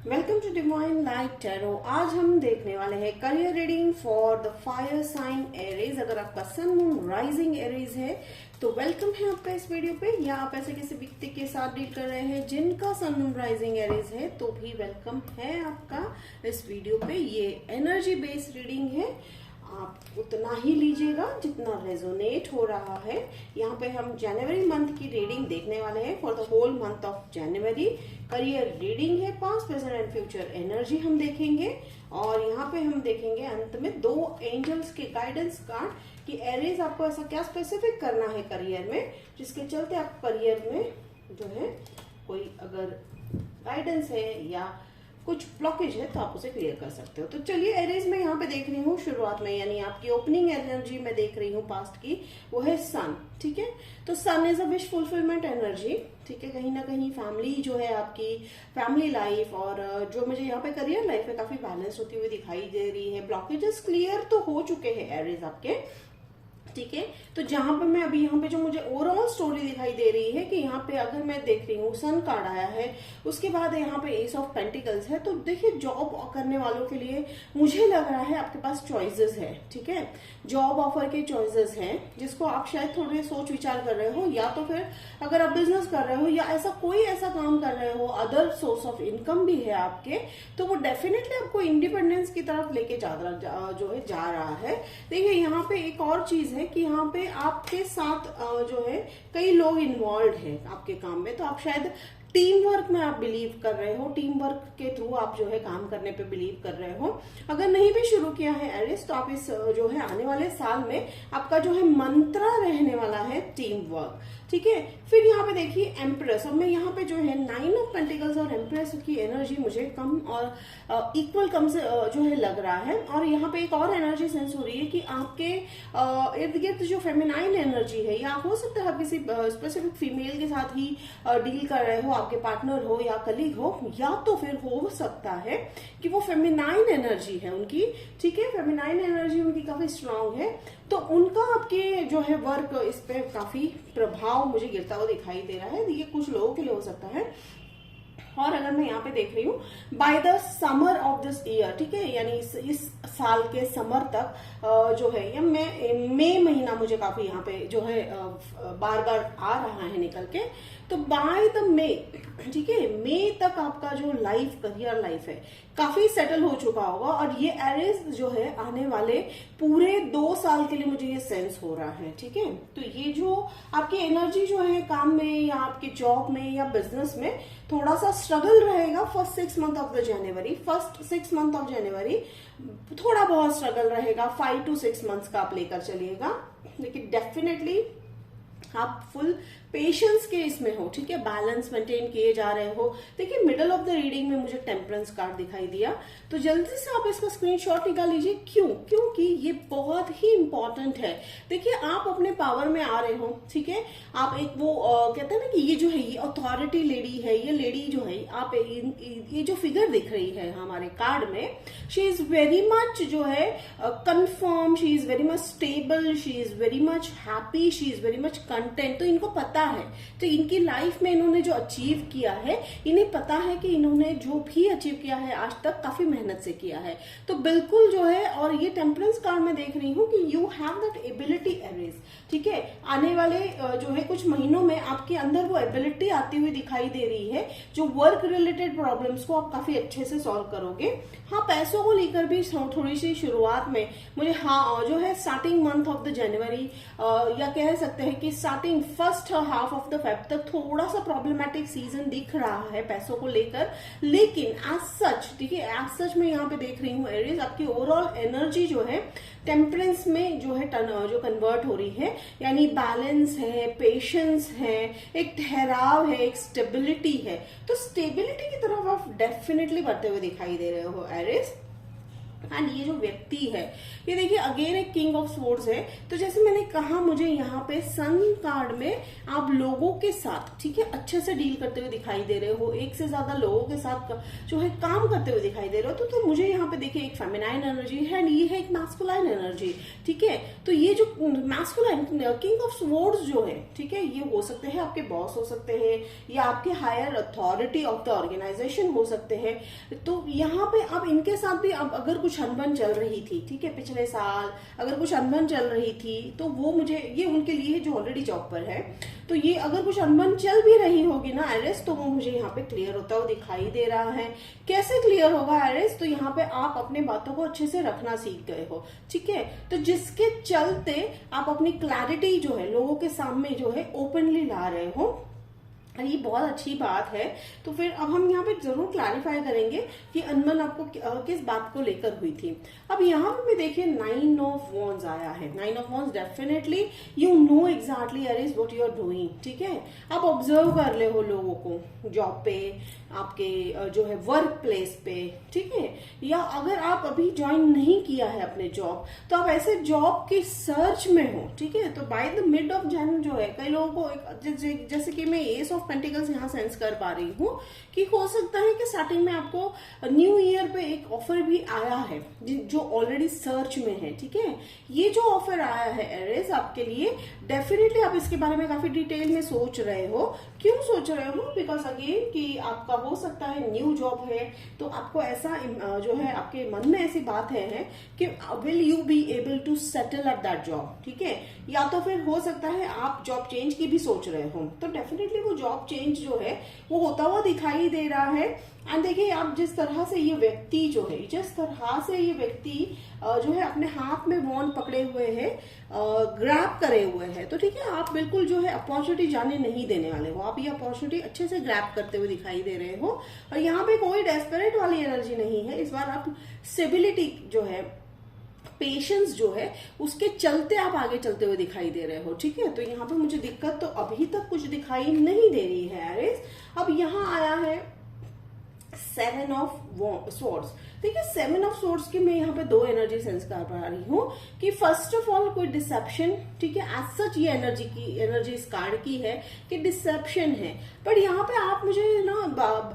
Welcome to divine light tarot. आज हम देखने वाले हैं career reading for the fire sign Aries. अगर आपका सन मून राइजिंग एरीज है तो वेलकम है आपका इस वीडियो पे, या आप ऐसे किसी व्यक्ति के साथ डील कर रहे हैं जिनका सन मून राइजिंग एरीज है तो भी वेलकम है आपका इस वीडियो पे। ये एनर्जी बेस्ड रीडिंग है, आप उतना ही लीजिएगा जितना रेजोनेट हो रहा है। यहाँ पे हम जनवरी मंथ की रीडिंग देखने वाले हैं for the whole month of January. Career reading है, past present and future energy हम देखेंगे और यहाँ पे हम देखेंगे अंत में दो एंजल्स के गाइडेंस कार्ड कि एरीज आपको ऐसा क्या स्पेसिफिक करना है करियर में जिसके चलते आप करियर में जो है कोई अगर गाइडेंस है या कुछ ब्लॉकेज है तो आप उसे क्लियर कर सकते हो। तो चलिए एरीज में यहाँ पे देख रही हूँ शुरुआत में, यानी आपकी ओपनिंग एनर्जी में देख रही हूँ पास्ट की, वो है सन। ठीक है, तो sun is a wish fulfilment energy. ठीक है, कहीं ना कहीं फैमिली जो है आपकी फैमिली लाइफ और जो मुझे यहाँ पे करियर लाइफ में काफी बैलेंस होती हुई दिखाई दे रही है। ब्लॉकेजेस क्लियर तो हो चुके हैं एरीज आपके। ठीक है, तो जहां पे मैं अभी यहाँ पे जो मुझे ओवरऑल स्टोरी दिखाई दे रही है कि यहाँ पे अगर मैं देख रही हूँ सन कार्ड आया है, उसके बाद यहाँ पे एस ऑफ पेंटिकल्स है। तो देखिए जॉब करने वालों के लिए मुझे लग रहा है आपके पास चॉइसेस है। ठीक है, जॉब ऑफर के चॉइसेस हैं जिसको आप शायद थोड़े सोच विचार कर रहे हो, या तो फिर अगर आप बिजनेस कर रहे हो या ऐसा कोई ऐसा काम कर रहे हो, अदर सोर्स ऑफ इनकम भी है आपके, तो वो डेफिनेटली आपको इंडिपेंडेंस की तरफ लेके जा रहा है। देखिए यहाँ पे एक और चीज है कि यहाँ पे आपके साथ जो है कई लोग इन्वॉल्व हैं आपके काम में, तो आप शायद टीम वर्क में आप बिलीव कर रहे हो, टीम वर्क के थ्रू आप जो है काम करने पे बिलीव कर रहे हो। अगर नहीं भी शुरू किया है एरिस तो आप इस जो है आने वाले साल में आपका जो है मंत्रा रहने वाला है टीम वर्क। ठीक है, फिर यहाँ पे देखिए एम्प्रेस। अब मैं यहाँ पे जो है 9 ऑफ पेंटिकल्स और एम्प्रेस की एनर्जी मुझे कम और इक्वल कम से जो है लग रहा है। और यहाँ पे एक और एनर्जी सेंस हो रही है कि आपके इर्द गिर्द जो फेमिनाइन एनर्जी है, या हो सकता है आप किसी स्पेसिफिक फीमेल के साथ ही डील कर रहे हो, आपके पार्टनर हो या कलीग हो, या तो फिर हो सकता है कि वो फेमिनाइन एनर्जी है उनकी। ठीक है, फेमिनाइन एनर्जी उनकी काफी स्ट्रांग है, तो उनका आपके जो है वर्क इस पे काफी प्रभाव मुझे गिरता हुआ दिखाई दे रहा है। ये कुछ लोगों के लिए हो सकता है। और अगर मैं यहाँ पे देख रही हूँ by the summer of this year, ठीक है, यानी इस साल के समर तक जो है, या मई महीना मुझे काफी यहाँ पे जो है बार बार आ रहा है निकल के, तो बाय द मई, ठीक है, मई तक आपका जो लाइफ करियर लाइफ है काफी सेटल हो चुका होगा। और ये एरीज जो है आने वाले पूरे 2 साल के लिए मुझे ये सेंस हो रहा है। ठीक है, तो ये जो आपकी एनर्जी जो है काम में या आपके जॉब में या बिजनेस में थोड़ा सा स्ट्रगल रहेगा first 6 month of the January. First 6 month of जनवरी थोड़ा बहुत स्ट्रगल रहेगा, 5 to 6 मंथ्स का आप लेकर चलिएगा, लेकिन डेफिनेटली आप फुल पेशेंस के इसमें हो। ठीक है, बैलेंस मेंटेन किए जा रहे हो। देखिए मिडल ऑफ द रीडिंग में मुझे टेम्परेंस कार्ड दिखाई दिया, तो जल्दी से आप इसका स्क्रीनशॉट निकाल लीजिए। क्योंकि ये बहुत ही इंपॉर्टेंट है। देखिए आप अपने पावर में आ रहे हो। ठीक है, आप एक वो कहते हैं ना कि ये जो है ये अथॉरिटी लेडी है, ये लेडी जो है आप ये जो फिगर दिख रही है हमारे कार्ड में, शी इज वेरी मच जो है confirm, she is very much stable, she is very much happy, she is very much content. तो इनको पता है, तो इनकी लाइफ में इन्होंने जो अचीव किया है, इन्हें पता है कि इन्होंने जो भी अचीव किया है आज तक काफी मेहनत से किया है। तो बिल्कुल जो है, और ये टेम्परेंस कार्ड में देख रही हूँ कि you have that ability Aries. ठीक है, आने वाले जो है कुछ महीनों में आपके अंदर वो एबिलिटी आती हुई दिखाई दे रही है, जो वर्क रिलेटेड प्रॉब्लम्स को आप काफी अच्छे से सॉल्व करोगे। हाँ, पैसों को लेकर भी थोड़ी सी शुरुआत में मुझे जो है starting month of the January या कह सकते हैं कि starting first half of the Feb तक थोड़ा सा प्रॉब्लमेटिक सीजन दिख रहा है पैसों को लेकर, लेकिन एज सच, ठीक है, एज सच मैं यहाँ पे देख रही हूँ एरीज आपकी ओवरऑल एनर्जी जो है टेम्परेंस में जो है जो कन्वर्ट हो रही है, यानी बैलेंस है, पेशेंस है, एक ठहराव है, एक स्टेबिलिटी है। तो स्टेबिलिटी की तरफ आप डेफिनेटली बढ़ते हुए दिखाई दे रहे हो एरीज। एंड ये जो व्यक्ति है, ये देखिए अगेन एक किंग ऑफ स्वॉर्ड्स है। तो जैसे मैंने कहा, मुझे यहाँ पे सन कार्ड में आप लोगों के साथ, ठीक है, अच्छे से डील करते हुए दिखाई दे रहे हो, एक से ज्यादा लोगों के साथ जो है काम करते हुए दिखाई दे रहे हो। तो मुझे यहाँ पे देखिए एक फेमिनाइन एनर्जी है एंड ये है एक मैस्कुलाइन एनर्जी, ठीक है। तो ये जो मैस्कुलाइन किंग ऑफ स्वॉर्ड्स जो है, ठीक है, ये हो सकते हैं आपके बॉस हो सकते हैं या आपके higher authority of the organisation हो सकते हैं। तो यहाँ पे अब इनके साथ भी अब अगर कुछ अनबन चल रही थी, ठीक है, पिछले साल अगर कुछ अनबन चल रही थी, तो वो मुझे, ये उनके लिए जो ऑलरेडी जॉब पर है, तो ये अगर कुछ अनबन चल भी रही होगी ना एरिस, तो वो मुझे यहाँ पे क्लियर होता हुआ दिखाई दे रहा है। कैसे क्लियर होगा एरिस? तो यहाँ पे आप अपने बातों को अच्छे से रखना सीख गए हो, ठीक है। तो जिसके चलते आप अपनी क्लैरिटी जो है लोगों के सामने जो है ओपनली ला रहे हो, ये बहुत अच्छी बात है। तो फिर अब हम यहाँ पे जरूर क्लैरिफाई करेंगे कि अनबन आपको किस बात को लेकर हुई थी। अब यहाँ पे देखिए 9 ऑफ वॉन्ड्स आया है। 9 of wands definitely you know exactly Aries what you are doing, ठीक है। आप ऑब्जर्व कर ले हो लोगों को जॉब पे, आपके जो है वर्क प्लेस पे, ठीक है, या अगर आप अभी ज्वाइन नहीं किया है अपने जॉब, तो आप ऐसे जॉब की सर्च में हो, ठीक है। तो बाय द मिड ऑफ जन जो है, कई लोगों को जैसे कि मैं एस ऑफ पेंटिकल्स यहाँ सेंस कर पा रही हूँ कि हो सकता है कि स्टार्टिंग में आपको न्यू ईयर पे एक ऑफर भी आया है जो ऑलरेडी सर्च में है, ठीक है। ये जो ऑफर आया है एरिस आपके लिए, डेफिनेटली आप इसके बारे में काफी डिटेल में सोच रहे हो। क्यों सोच रहे हो? बिकॉज अगेन कि आपका हो सकता है न्यू जॉब है, तो आपको ऐसा जो है आपके मन में ऐसी बात है कि will you be able to settle at that job, ठीक है। या तो फिर हो सकता है आप जॉब चेंज की भी सोच रहे हो, तो डेफिनेटली वो जॉब चेंज जो है वो होता हुआ दिखाई दे रहा है। एंड देखिए आप जिस तरह से ये व्यक्ति जो है, जिस तरह से ये व्यक्ति जो है अपने हाथ में वॉन्ड पकड़े हुए है, ग्रैब करे हुए हैं, तो ठीक है, आप बिल्कुल जो है अपॉर्चुनिटी जाने नहीं देने वाले हो। आप ये अपॉर्चुनिटी अच्छे से ग्रैब करते हुए दिखाई दे रहे हो और यहाँ पे कोई डेस्परेट वाली एनर्जी नहीं है। इस बार आप स्टेबिलिटी जो है, पेशेंस जो है, उसके चलते आप आगे चलते हुए दिखाई दे रहे हो, ठीक है। तो यहाँ पे मुझे दिक्कत तो अभी तक कुछ दिखाई नहीं दे रही है एरिस। अब यहाँ आया है 7 ऑफ स्वॉर्ड्स। देखिए 7 ऑफ स्वॉर्ड्स की मैं यहाँ पे दो एनर्जी सेंस कर पा रही हूँ कि फर्स्ट ऑफ ऑल कोई डिसेप्शन, ठीक है, एज सच ये एनर्जी इस कार्ड की है कि डिसेप्शन है। बट यहाँ पे आप मुझे ना,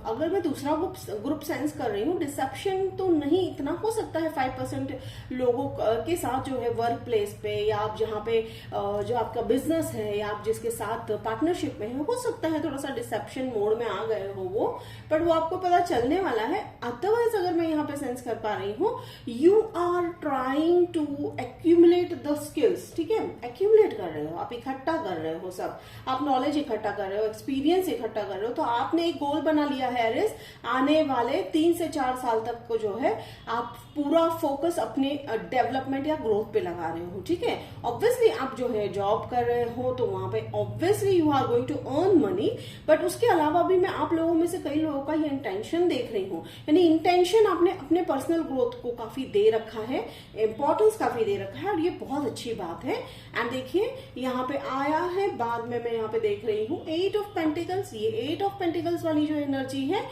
अगर मैं दूसरा ग्रुप सेंस कर रही हूँ, डिसेप्शन तो नहीं, इतना हो सकता है 5% लोगों के साथ जो है वर्क प्लेस पे, या आप जहाँ पे जो आपका बिजनेस है या आप जिसके साथ पार्टनरशिप में है, हो सकता है थोड़ा सा डिसेप्शन मोड में आ गए हो वो, बट वो आपको पता चलने वाला है। अदरवाइज अगर मैं यहाँ पे सेंस कर पा रही हूँ, you are trying to accumulate the skills, ठीक है, एक्यूमुलेट कर रहे हो, आप इकट्ठा कर रहे हो, सब आप नॉलेज इकट्ठा कर रहे हो, एक्सपीरियंस इकट्ठा कर रहे हो। तो आपने एक गोल बना लिया है एरिस, आने वाले 3 से 4 साल तक को जो है आप पूरा फोकस अपने डेवलपमेंट या ग्रोथ पे लगा रहे हो, ठीक है। ऑब्वियसली आप जो है जॉब कर रहे हो, तो वहां पे obviously you are going to earn money, but उसके अलावा भी मैं आप लोगों में से कई लोगों का ये इंटेंशन देख रही हूँ, यानी इंटेंशन आपने अपने पर्सनल ग्रोथ को काफी दे रखा है, इंपॉर्टेंस काफी दे रखा है, और ये बहुत अच्छी बात है। एंड देखिए यहाँ पे आया है, बाद में मैं यहाँ पे देख रही हूँ 8 ऑफ पेंटिकल्स। ये 8 ऑफ पेंटिकल्स वाली जो एनर्जी है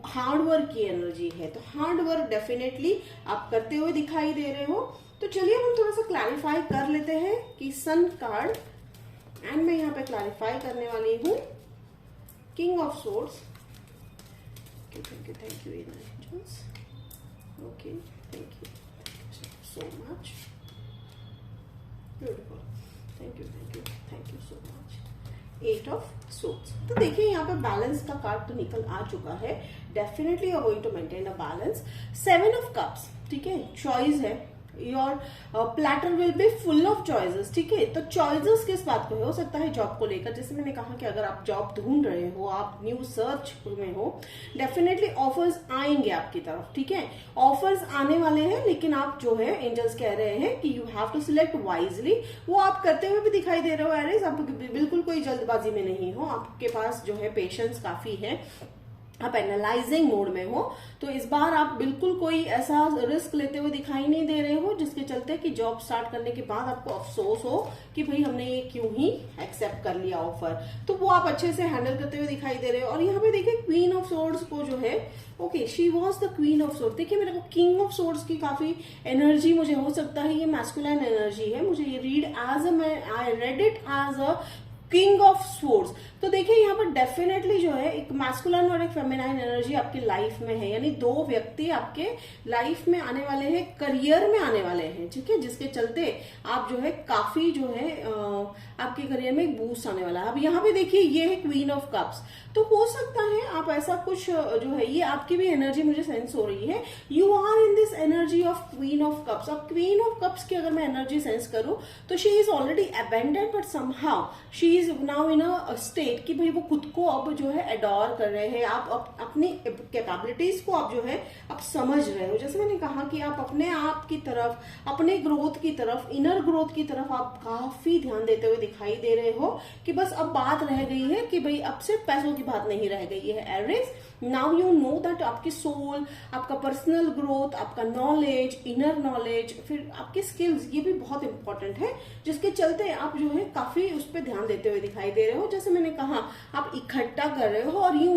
हार्डवर्क की एनर्जी है, तो हार्डवर्क डेफिनेटली आप करते हुए दिखाई दे रहे हो। तो चलिए हम थोड़ा सा क्लैरिफाई कर लेते हैं कि सन कार्ड, एंड मैं यहाँ पे क्लैरिफाई करने वाली हूँ king of swords. Thank you angels, okay, thank you so much, beautiful, thank you so much. 8 of swords. तो देखिए यहाँ पे बैलेंस का कार्ड तो निकल आ चुका है, definitely you are going to maintain a balance. 7 of cups, ठीक है, चॉइस है, your platter will be full of choices, ठीक है। तो चॉइसेस किस बात को हो सकता है जॉब को लेकर, जैसे मैंने कहा कि अगर आप जॉब ढूंढ रहे हो, आप न्यू सर्च में हो, डेफिनेटली ऑफर्स आएंगे आपकी तरफ, ठीक है, ऑफर्स आने वाले हैं, लेकिन आप जो है एंजल्स कह रहे हैं कि you have to select wisely. वो आप करते हुए भी दिखाई दे रहे हो एरिस, आप बिल्कुल कोई जल्दबाजी में नहीं हो, आपके पास जो है पेशेंस काफी है। आप एनालाइजिंग मोड में हो, तो इस बार आप बिल्कुल कोई ऐसा रिस्क लेते हुए दिखाई नहीं दे रहे हो जिसके चलते कि जॉब स्टार्ट करने के बाद आपको अफसोस हो कि भाई हमने ये क्यों ही एक्सेप्ट कर लिया ऑफर। तो वो आप अच्छे से हैंडल करते हुए दिखाई दे रहे हो। और यहाँ पे देखिए क्वीन ऑफ सोर्ड्स को जो है, okay she was the queen of swords. देखिए मेरे को किंग ऑफ सोर्ड्स की काफी एनर्जी मुझे हो सकता है ये मैस्कुलाइन एनर्जी है, मुझे ये read as I read it as a king of swords. तो देखिए यहाँ पर डेफिनेटली जो है एक मैस्कुलाइन और एक फेमिनाइन एनर्जी आपकी लाइफ में है, यानी दो व्यक्ति आपके लाइफ में आने वाले हैं, करियर में आने वाले हैं, ठीक है, जिसके चलते आप जो है काफी जो है आपके करियर में एक बूस्ट आने वाला है। अब यहाँ पे देखिए ये है क्वीन ऑफ कप्स, तो हो सकता है आप ऐसा कुछ जो है, ये आपकी भी एनर्जी मुझे सेंस हो रही है, you are in this energy of queen of cups. अब क्वीन ऑफ कप्स की अगर मैं एनर्जी सेंस करूं तो she is already abandoned, but somehow she is now in a state कि भाई वो खुद को अब जो है एडोर कर रहे हैं, आप अपनी कैपेबिलिटीज को आप जो है आप समझ रहे हो। जैसे मैंने कहा कि आप अपने आप की तरफ, अपने ग्रोथ की तरफ, इनर ग्रोथ की तरफ आप काफी ध्यान देते हुए दिखाई दे रहे हो कि बस अब बात रह गई है कि भाई अब सिर्फ पैसों की बात नहीं रह गई है। Aries, now you know that आपकी सोल, आपका पर्सनल ग्रोथ, आपका नॉलेज, इनर नॉलेज, फिर आपकी स्किल्स, ये भी बहुत इंपॉर्टेंट है, जिसके चलते आप जो है काफी उस पर ध्यान देते हुए दिखाई दे रहे हो। जैसे मैंने कहा आप इकट्ठा कर रहे हो और यू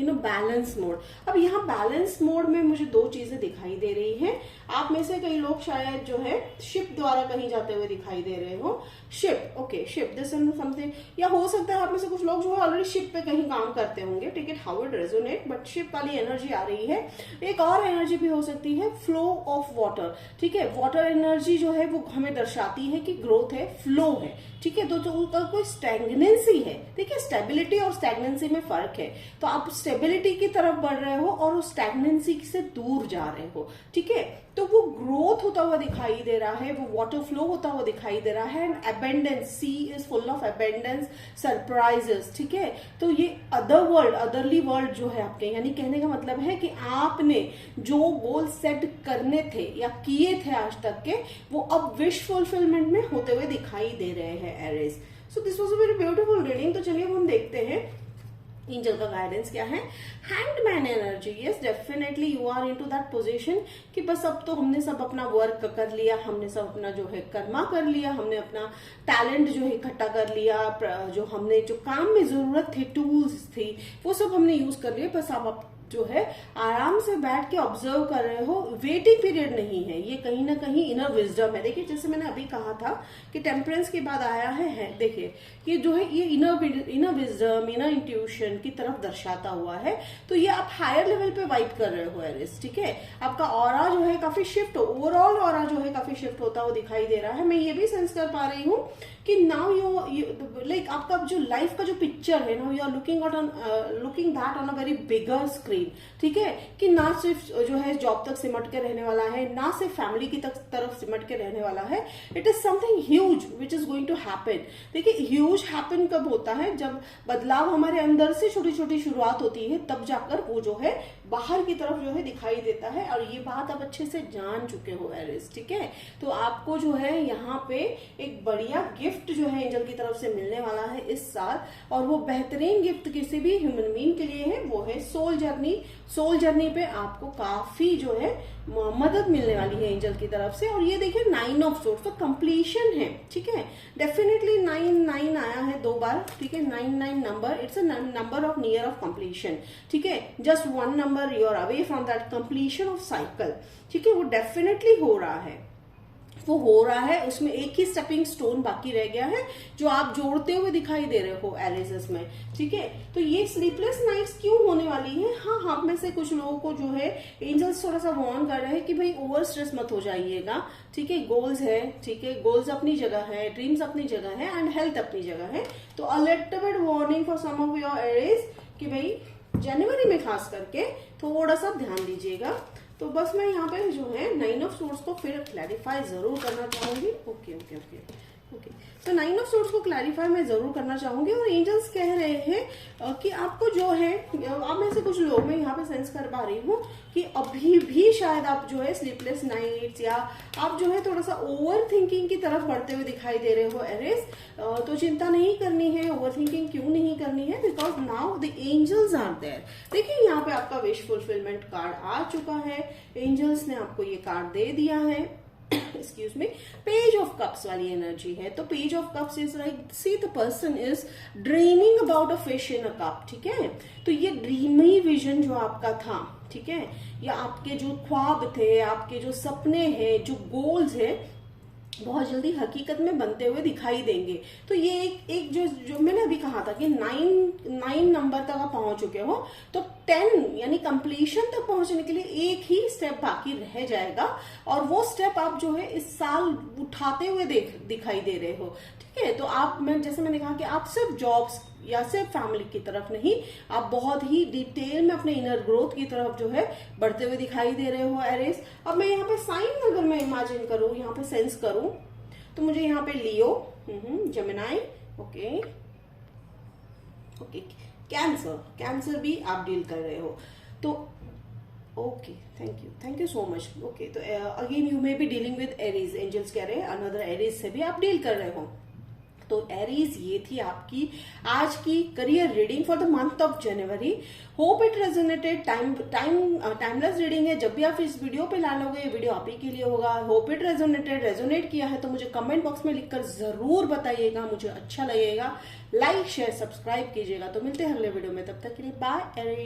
नो बैलेंस मोड। अब यहाँ बैलेंस मोड में मुझे दो चीजें दिखाई दे रही है। आप में से कई लोग शायद जो है शिप द्वारा कहीं जाते हुए दिखाई दे रहे हो। Ship, okay, ship this something, या हो सकता है आप में से कुछ लोग जो है ऑलरेडी शिप पे कहीं काम करते होंगे, ठीक है, how it resonate, but ship वाली एनर्जी आ रही है। एक और एनर्जी भी हो सकती है फ्लो ऑफ वाटर, ठीक है, वाटर एनर्जी जो है वो हमें दर्शाती है कि ग्रोथ है, फ्लो है, ठीक है, तो कोई स्टैग्नेंसी है। देखिए स्टेबिलिटी और स्टैग्नेंसी में फर्क है, तो आप स्टेबिलिटी की तरफ बढ़ रहे हो और उस स्टैग्नेंसी से दूर जा रहे हो, ठीक है, तो वो ग्रोथ होता हुआ दिखाई दे रहा है, वो वाटर फ्लो होता हुआ दिखाई दे रहा है। And abundance, she is full of abundance, surprises, ठीक है, तो ये अदर वर्ल्ड, अदरली वर्ल्ड जो है आपके, यानी कहने का मतलब है कि आपने जो गोल सेट करने थे या किए थे आज तक के, वो अब विश फुलफिलमेंट में होते हुए दिखाई दे रहे हैं Aries. So this was a very beautiful reading. तो चलिए हम देखते हैं एंजल का गाइडेंस क्या है। Hanged man energy, yes definitely you are into that position कि बस अब तो हमने सब अपना वर्क कर लिया, हमने सब अपना जो है कर्मा कर लिया, हमने अपना टैलेंट जो है इकट्ठा कर लिया, जो हमने जो काम में जरूरत थी, टूल्स थी, वो सब हमने यूज कर लिए, बस अब जो है आराम से बैठ के ऑब्जर्व कर रहे हो। वेटिंग पीरियड नहीं है, ये कहीं ना कहीं इनर विजडम है। देखिए जैसे मैंने अभी कहा था कि टेम्परेंस के बाद आया है देखिए ये जो है ये इनर विजडम, इनर इंट्यूशन की तरफ दर्शाता हुआ है। तो ये आप हायर लेवल पे वाइब कर रहे हो एरिस, ठीक है, आपका ऑरा जो है काफी शिफ्ट, ओवरऑल ऑरा जो है काफी शिफ्ट होता हुआ दिखाई दे रहा है। मैं ये भी सेंस कर पा रही हूँ कि नाउ यू लाइक आपका जो लाइफ का जो पिक्चर है ना, you are looking that on a very bigger screen, ठीक है, कि ना सिर्फ जो है जॉब तक सिमट के रहने वाला है, ना सिर्फ फैमिली की तरफ सिमट के रहने वाला है, it is something huge which is going to happen. देखिए ह्यूज हैपन कब होता है, जब बदलाव हमारे अंदर से छोटी छोटी शुरुआत होती है, तब जाकर वो जो है बाहर की तरफ जो है दिखाई देता है। और ये बात आप अच्छे से जान चुके हो एरिस, ठीक है, तो आपको जो है यहाँ पे एक बढ़िया गिफ्ट जो है एंजल की तरफ से मिलने वाला है इस साल, और वो बेहतरीन गिफ्ट किसी भी ह्यूमन बीइंग के लिए है, वो है सोल जर्नी। सोल जर्नी पे आपको काफी जो है मदद मिलने वाली है एंजल की तरफ से। और ये देखिए 9 ऑफ सोर्ड्स, तो कंप्लीशन है, ठीक है, डेफिनेटली 9 आया है 2 बार, ठीक है, 9 number, it's a number of near of completion, ठीक है, just 1 number you are away from that completion of cycle, ठीक है, वो डेफिनेटली हो रहा है, वो हो रहा है। उसमें एक ही स्टेपिंग स्टोन बाकी रह गया है जो आप जोड़ते हुए दिखाई दे रहे हो एरिस में, ठीक है। तो ये स्लीपलेस नाइट्स क्यों होने वाली है, हाँ हम में से कुछ लोगों को जो है एंजल्स थोड़ा सा वार्न कर रहे हैं कि भाई ओवर स्ट्रेस मत हो जाइएगा, ठीक है, गोल्स है, ठीक है, गोल्स अपनी जगह है, ड्रीम्स अपनी जगह है, एंड हेल्थ अपनी जगह है। तो a little bit warning for some of your Aries कि भाई जनवरी में खास करके थोड़ा सा ध्यान दीजिएगा। तो बस मैं यहाँ पे जो है 9 ऑफ सोर्ड्स को फिर क्लैरिफाई जरूर करना चाहूंगी। ओके ओके ओके ओके, तो 9 ऑफ सोर्ड्स को क्लैरिफाई मैं जरूर करना चाहूंगी। और एंजल्स कह रहे हैं कि आपको जो है, आप में से कुछ लोग मैं यहाँ पे सेंस कर पा रही हूँ कि अभी भी शायद आप जो है स्लीपलेस नाइट्स या आप जो है थोड़ा सा ओवर थिंकिंग की तरफ बढ़ते हुए दिखाई दे रहे हो एरिस। तो चिंता नहीं करनी है, ओवर थिंकिंग क्यों नहीं करनी है, because now the angels are there. देखिए यहाँ पे आपका विश फुलफिलमेंट कार्ड आ चुका है, एंजल्स ने आपको ये कार्ड दे दिया है। Excuse me, page of cups वाली एनर्जी है। तो page of cups is like, see the person is dreaming about a fish in a cup, ठीक है। तो ये ड्रीमी विजन जो आपका था, ठीक है, या आपके जो ख्वाब थे, आपके जो सपने हैं, जो गोल्स है, बहुत जल्दी हकीकत में बनते हुए दिखाई देंगे। तो ये एक जो मैंने अभी कहा था कि 9 नंबर तक आप पहुंच चुके हो, तो 10 यानी कंप्लीशन तक पहुंचने के लिए एक ही स्टेप बाकी रह जाएगा, और वो स्टेप आप जो है इस साल उठाते हुए दिखाई दे रहे हो, ठीक है। तो आप, जैसे मैंने कहा कि आप सिर्फ जॉब्स या सिर्फ फैमिली की तरफ नहीं, आप बहुत ही डिटेल में अपने इनर ग्रोथ की तरफ जो है बढ़ते हुए दिखाई दे रहे हो एरिस। अब मैं यहाँ पे साइन अगर मैं इमेजिन करूं, यहाँ पे सेंस करूं, तो मुझे यहाँ पे लियो, जेमिनाई, ओके, कैंसर भी आप डील कर रहे हो। तो okay, thank you so much. Okay, तो again you may be dealing with Aries, angels कह रहे हैं अनदर एरीज से भी आप डील कर रहे हो। तो एरीज, ये थी आपकी आज की career reading for the month of January. Hope it resonated. Timeless reading है, जब भी आप इस वीडियो पे डालोगे ये वीडियो आप ही के लिए होगा। होप इट रेजोनेट किया है तो मुझे कमेंट बॉक्स में लिखकर जरूर बताइएगा, मुझे अच्छा लगेगा। लाइक शेयर सब्सक्राइब कीजिएगा। तो मिलते हैं अगले वीडियो में, तब तक के लिए बाय एरीज।